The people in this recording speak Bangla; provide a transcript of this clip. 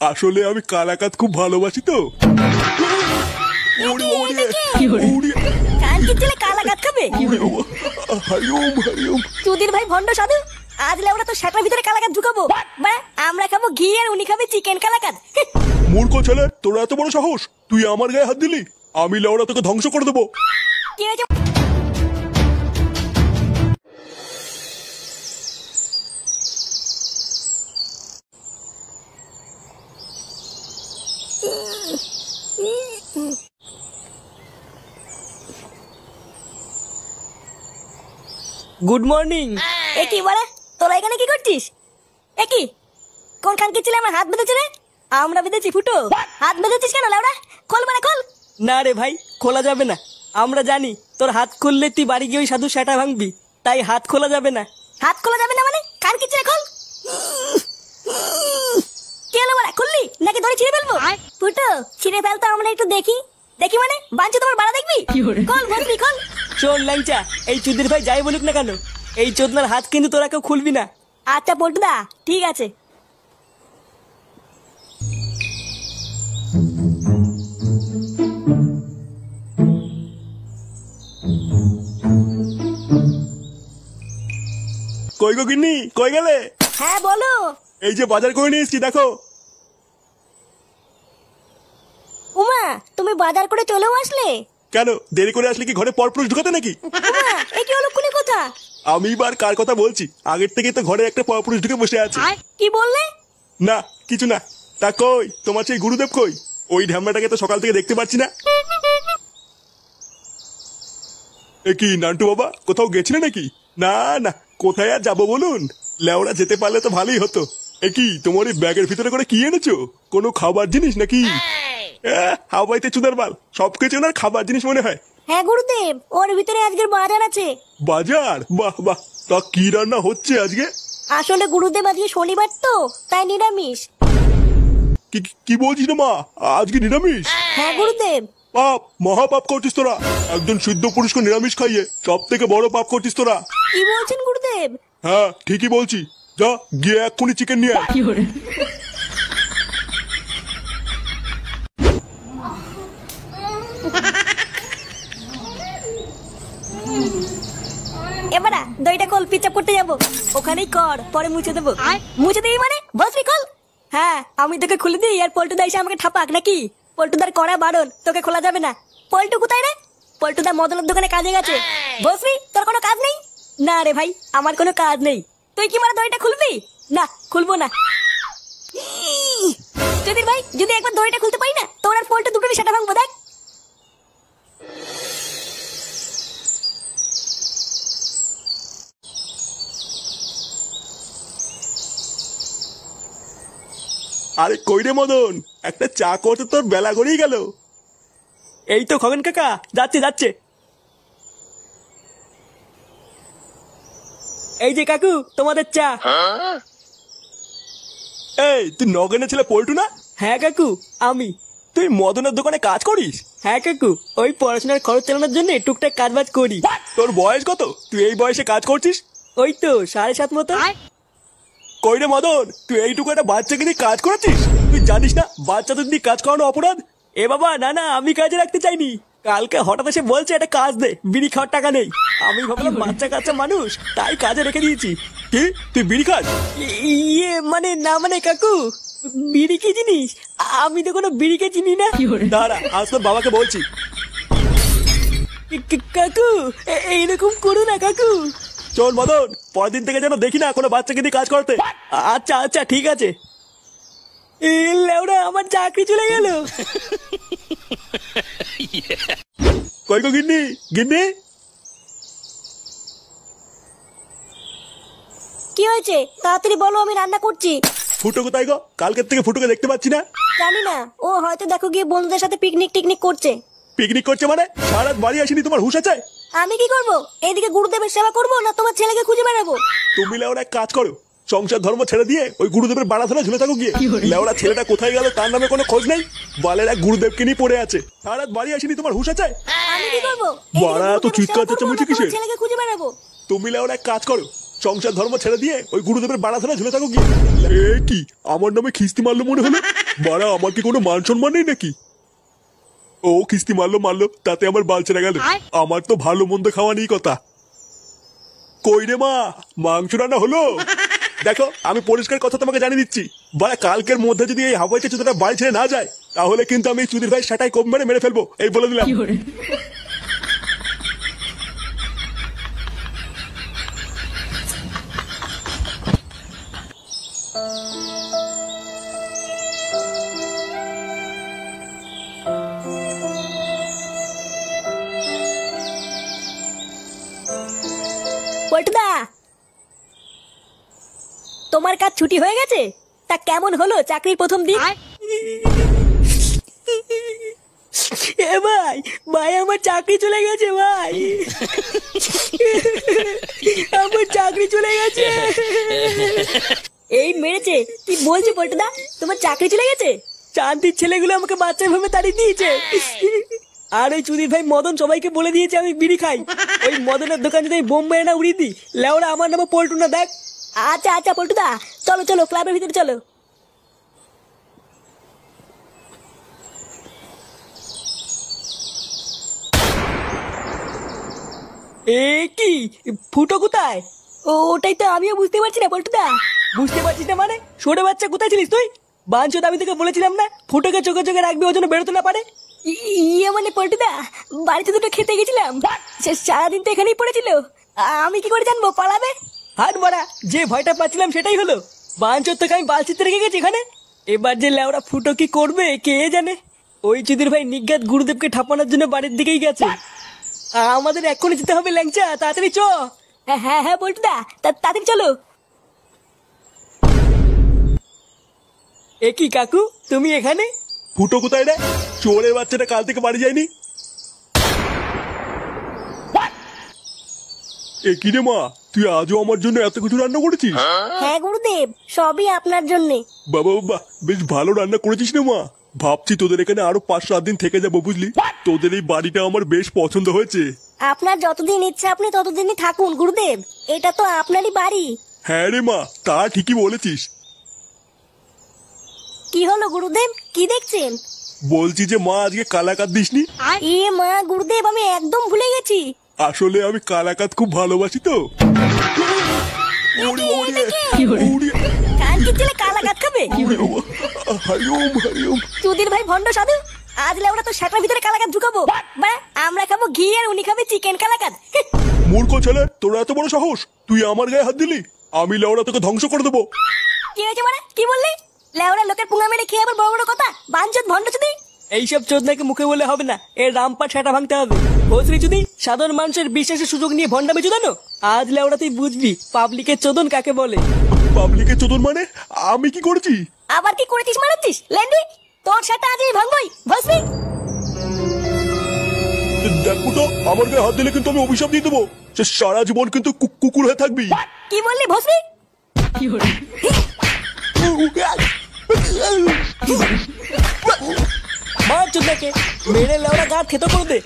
আসলে আমি কালাকাত খুব ভালোবাসি তো। চুদির ভাই ভন্ড সাধু, আজ লেওরা তো সেটার ভিতরে কালাকাত ঢুকাবো। আমরা খাবো ঘি আর উনি খাবে চিকেন কালাকাত। মূর্খ ছেলে, তোর এত বড় সাহস, তুই আমার গায়ে হাত দিলি? আমি লেওরা তোকে ধ্বংস করে দেবো। কি হয়েছে? Good morning. এ কি বলে, তোরা এখানে কি করছিস? এ কি কোন খানকে ছিল আমার হাত বেঁধেছে রে? আমরা বেঁধেছি ফুটো, হাত বেঁধেছিস কেন লাউড়া? খোল মানে খোল। না রে ভাই, খোলা যাবে না। আমরা জানি তোর হাত খুললে তুই বাড়ি গিয়ে ওই সাধু সেটা ভাঙবি, তাই হাত খোলা যাবে না। হাত খোলা যাবে না মানে? কান কি ছিল খোল। কি হলো বড়া, খুললি নাকি দড়ি ছিঁড়ে ফেলবো? ফুটো ছিঁড়ে ফেলতো, আমরা একটু দেখি। দেখি মানে বাঞ্চ তোমার বাড়া দেখবি? খোল বসবি খোল। শোন ল্যাংচা, এই চুদির ভাই যাই বলুক না কেন, এই চোদনার হাত কিন্তু তোরা কেউ খুলবি না। আচ্ছা পল্টুদা ঠিক আছে। কই গো গিন্নি, কই গেলে? হ্যাঁ বলো। এই যে বাজার করে নিয়ে এসেছি, দেখো। উমা তুমি বাজার করে চলেও আসলে? কেন, দেরি করে আসলে কি ঘরে পরপুরুষ ঢুকাতে নাকি? উমা এ কি হলো, কোন কথা? আমি এবার কার কথা বলছি? আগের থেকে তো ঘরে একটা পরপুরুষ ঢুকে বসে আছে। কি বললে? না কিছু না। তা কই তোমার সেই গুরুদেব কই? ওই ঢ্যামড়াটাকে তো সকাল থেকে দেখতে পাচ্ছি না। এ কি নান্টু বাবা, কোথাও গেছিলে নাকি? না না, কোথায় আর যাবো বলুন, লেওড়া যেতে পারলে তো ভালোই হতো। এ কি তোমার এই ব্যাগের ভিতরে করে কি এনেছো? কোনো খাবার জিনিস নাকি? হাওয়াইতে চুদার বাল, সবকিছু না খাবার জিনিস মনে হয়। হ্যাঁ গুরুদেব, ওর ভিতরে আজকের বাজার আছে। বাজার? বাহ বাহ, তা কি রান্না হচ্ছে আজকে? আসলে গুরুদেব আজকে শনিবার তো, তাই নিরামিষ। কি বলছিস না মা, আজকে নিরামিষ? হ্যাঁ গুরুদেব। পাপ, মহাপাপ করছিস তোরা। একজন সিদ্ধ পুরুষকে নিরামিষ খাইয়ে সব থেকে বড় পাপ করছিস তোরা। কি বলছেন গুরুদেব? হ্যাঁ ঠিকই বলছি, যা গিয়ে এক্ষুনি চিকেন নিয়ে আয়। এবারা দইটা কল পিচাপ করতে যাবো, ওখানেই কর, পরে মুছে দেবো। মুছে দিই মানে বসবি কল? হ্যাঁ আমি তোকে খুলে দিই আর পল্টুদা এসে আমাকে ঠাপাক নাকি? পল্টুদার করা বারণ, তোকে খোলা যাবে না। পল্টু কোথায় রে? পল্টুদা মদনের দোকানে কাজে গেছে। বসবি, তোর কোনো কাজ নেই? না রে ভাই, আমার কোনো কাজ নেই। তুই কি মানে দইটা খুলবি? না খুলবো না। যদি ভাই যদি একবার দইটা খুলতে পারি না, তোর আর পল্টু দুটোরই সেটা ভাঙবো দেখ। আরে কই রে মদন, একটা চা করতে তোর বেলা গড়িয়ে গেল। এই তো খগেন কাকা, যাচ্ছে যাচ্ছে। এই যে কাকু তোমাদের চা। এই তুই নগেনের ছেলে পল্টু না? হ্যাঁ কাকু আমি। তুই মদনের দোকানে কাজ করিস? হ্যাঁ কাকু, ওই পড়াশোনার খরচ চালানোর জন্য টুকটাক কাজ বাজ করি। তোর বয়স কত, তুই এই বয়সে কাজ করছিস? ওই তো 7.5 মতো। কই রে মদন, তুই এইটুকু একটা বাচ্চাকে নিয়ে কাজ করেছিস? তুই জানিস না বাচ্চাদের নিয়ে কাজ করানো অপরাধ? এ বাবা না না, আমি কাজে রাখতে চাইনি। কালকে হঠাৎ এসে বলছে একটা কাজ দে, বিড়ি খাওয়ার টাকা নেই। আমি ভাবলাম বাচ্চা কাচ্চা মানুষ, তাই কাজে রেখে দিয়েছি। কি তুই বিড়ি খাস? ইয়ে মানে না মানে কাকু, বিড়ি কি জিনিস আমি তো কোনো বিড়িকে চিনি না। দাঁড়া, আজ তোর বাবাকে বলছি। কাকু এইরকম করো না কাকু। চল মদন, পরের দিন থেকে যেন দেখি না কোনো বাচ্চাকে দিয়ে কাজ করতে। আচ্ছা আচ্ছা ঠিক আছে। লেওড়া আমার চাকরি চলে গেল। কই গো গিন্নি, গিন্নি? কি হয়েছে তাড়াতাড়ি বলো, আমি রান্না করছি। ফুটো কোথায় গো? কালকের থেকে ফুটোকে দেখতে পাচ্ছি না। জানি না, ও হয়তো দেখো গিয়ে বন্ধুদের সাথে পিকনিক টিকনিক করছে। পিকনিক করছে মানে? সারা রাত বাড়ি আসেনি, তোমার হুঁশ আছে? আমি কি করবো? এইদিকে গুরুদেবের সেবা করবো না তোমার ছেলেকে খুঁজে বেড়াবো? তুমি লেওরা এক কাজ করো, সংসার ধর্ম ছেড়ে দিয়ে ওই গুরুদেবের বাড়া ধরে ঝুলে থাকো গিয়ে। লেওরা ছেলেটা কোথায় গেল তার নামে কোনো খোঁজ নেই। বালের এক গুরুদেবকে নিয়ে পড়ে আছে, সারা রাত বাড়ি আসেনি, তোমার হুঁশ আছে? আমি কি করবো? বাড়া তো চিৎকার চেঁচামেচি কিসের? ছেলেকে খুঁজে বেড়াবো। তুমি লেওরা এক কাজ করো, সংসার ধর্ম ছেড়ে দিয়ে ওই গুরুদেবের বাড়া ধরে ঝুলে থাকো গিয়ে। এ কি আমার নামে খিস্তি মারলো মনে হলো? বাড়া আমার কি কোনো মান সম্মান নেই নাকি? ও কিস্তি মারলো তাতে আমার বাল ছেড়ে গেল। আমার তো ভালো মন্দ খাওয়া নেই কথা। কই রে মা, মাংস রান্না হলো? দেখো আমি পরিষ্কার কথা তোমাকে জানিয়ে দিচ্ছি, বাড়া কালকের মধ্যে যদি এই হাওয়াই চুদাটা বাড়ি ছেড়ে না যায় তাহলে কিন্তু আমি চুদির ভাই সেটাই কম মেরে ফেলবো, এই বলে দিলাম। পল্টুদা, তোমার কাজ ছুটি হয়ে গেছে? তা কেমন হলো চাকরির প্রথম দিন? এ ভাই, ভাই আমার চাকরি চলে গেছে ভাই, আমার চাকরি চলে গেছে। এই মেরেছে? কি বলছি পল্টুদা, তোমার চাকরি চলে গেছে? শান্তির ছেলেগুলো আমাকে বাচ্চা ভেবে তাড়িয়ে দিয়েছে। আর ওই চুদির ভাই মদন সবাইকে বলে দিয়েছে আমি বিড়ি খাই। ওই মদনের দোকান যদি বোম মেরে না উড়িয়ে দিই, লেওরা আমার নামে পল্টু না দেখ। আচ্ছা আচ্ছা পল্টুদা, চলো চলো ক্লাবের ভিতরে চলো। এ কি ফুটো কোথায়? ওটাই তো আমিও বুঝতে পারছি না পল্টুদা। বুঝতে পারছিস না মানে? সরে বাচ্চা কোথায় ছিলিস তুই? বাঞ্চত আমি তোকে বলেছিলাম না ফুটোকে চোখে চোখে রাখবি, ও যেন বেরোতে না পারে। ইয়ে মানে পল্টুদা, বাড়িতে দুটো খেতে গেছিলাম, সে সারাদিন তো এখানেই পড়েছিল, আমি কি করে জানবো পালাবে? হাট মারা, যে ভয়টা পাচ্ছিলাম সেটাই হলো। বাঞ্চত তোকে আমি বালচিতে রেখে গেছি এখানে। এবার যে লেওরা ফুটো কি করবে কে জানে। ওই চুদির ভাই নিজ্ঞাত গুরুদেবকে ঠাপানোর জন্য বাড়ির দিকেই গেছে। আমাদের এক্ষুনি যেতে হবে ল্যাংচা, তাড়াতাড়ি চ। হ্যাঁ হ্যাঁ হ্যাঁ পল্টুদা, তাড়াতাড়ি চলো। এ কি কাকু, তুমি এখানে? ফুটো কোথায় রে? চোরের বাচ্চাটা কাল থেকে বাড়ি যায়নি। এ কি রে মা, তুই আজও আমার জন্য এত কিছু রান্না করেছিস? হ্যাঁ গুরুদেব, সবই আপনার জন্যে। বাবা বাবা, বেশ ভালো রান্না করেছিস না মা। ভাবছি তোদের এখানে আরো 5-7 দিন থেকে যাবো, বুঝলি? তোদের এই বাড়িটা আমার বেশ পছন্দ হয়েছে। আপনার যতদিন ইচ্ছা আপনি ততদিনই থাকুন গুরুদেব, এটা তো আপনারই বাড়ি। হ্যাঁ রে মা, তা ঠিকই বলেছিস। কি হলো গুরুদেব, কি দেখছেন? বলছি যে মা আজকে কালাকাত দিসনি? এ মা গুরুদেব, আমি একদম ভুলে গেছি। আসলে আমি কালাকাত খুব ভালোবাসি তো। কান কি ছেলে কালা কাত খাবে? হরিওম হরিওম। চুদির ভাই ভন্ড সাধু, আজ লেওরা তো শাটার ভিতরে কালাকাত ঢুকাবো। বা আমরা খাবো ঘি আর উনি খাবে চিকেন কালাকাত। মূর্খ ছেলে, তোর এত বড় সাহস, তুই আমার গায়ে হাত দিলি? আমি লেওরা তোকে ধ্বংস করে দেবো। কি হয়েছে মানে, কি বললি? লেওরা লোকের পুঙ্গা মেরে খেয়ে আবার বড় বড় কথা, বাঞ্চত ভন্ড চুদি। এইসব চোদনাকে মুখে বলে হবে না, এর রামপাট সেটা ভাঙতে হবে। ভোসরি চুদি সাধারণ মানুষের বিশ্বাসের সুযোগ নিয়ে ভন্ডামি চুদানো। আজ লেওরা তুই বুঝবি পাবলিকের চোদন কাকে বলে। পাবলিকের চোদন মানে? আমি কি করেছি? আবার কি করেছিস মারাচ্ছিস ল্যান্ডি? তোর সাথে আজই ভাঙবই ভসবি। দেখো তো, আমার গায়ে হাত দিলে কিন্তু আমি অভিশাপ দিয়ে দেবো। সে সারা জীবন কিন্তু কুকুর হয়ে থাকবি। কি বললি ভসবি? মার চোদনাকে মেরে লেওরা গাঁট খেতে করে দে।